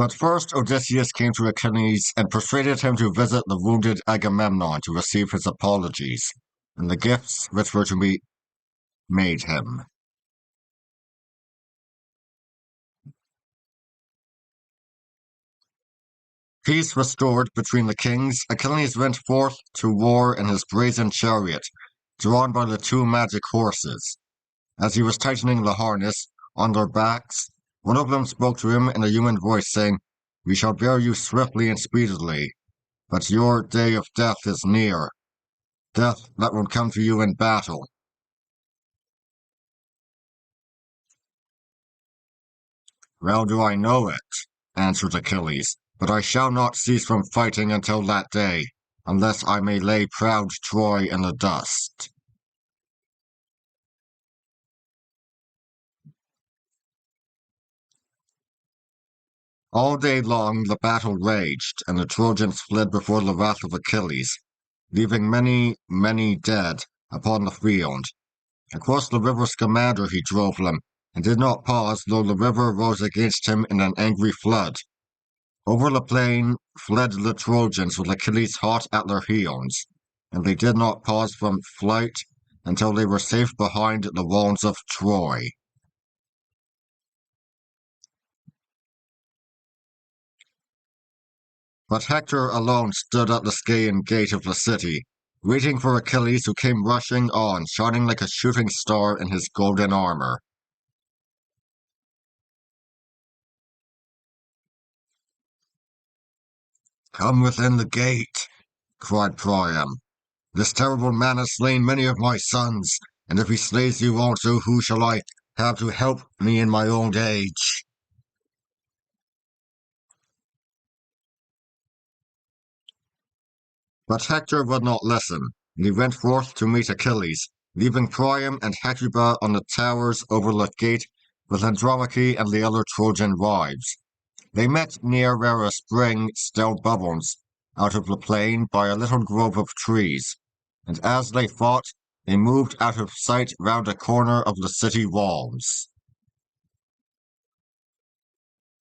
But first Odysseus came to Achilles and persuaded him to visit the wounded Agamemnon to receive his apologies, and the gifts which were to be made him. Peace restored between the kings, Achilles went forth to war in his brazen chariot, drawn by the two magic horses. As he was tightening the harness on their backs, one of them spoke to him in a human voice, saying, "We shall bear you swiftly and speedily, but your day of death is near, death that will come to you in battle." "Well do I know it," answered Achilles, "but I shall not cease from fighting until that day, unless I may lay proud Troy in the dust." All day long the battle raged, and the Trojans fled before the wrath of Achilles, leaving many, many dead upon the field. Across the river Scamander he drove them, and did not pause though the river rose against him in an angry flood. Over the plain fled the Trojans with Achilles hot at their heels, and they did not pause from flight until they were safe behind the walls of Troy. But Hector alone stood at the Scaean gate of the city, waiting for Achilles, who came rushing on, shining like a shooting star in his golden armor. "Come within the gate," cried Priam. "This terrible man has slain many of my sons, and if he slays you also, who shall I have to help me in my old age?" But Hector would not listen, and he went forth to meet Achilles, leaving Priam and Hecuba on the towers over the gate with Andromache and the other Trojan wives. They met near where a spring still bubbles out of the plain by a little grove of trees, and as they fought, they moved out of sight round a corner of the city walls.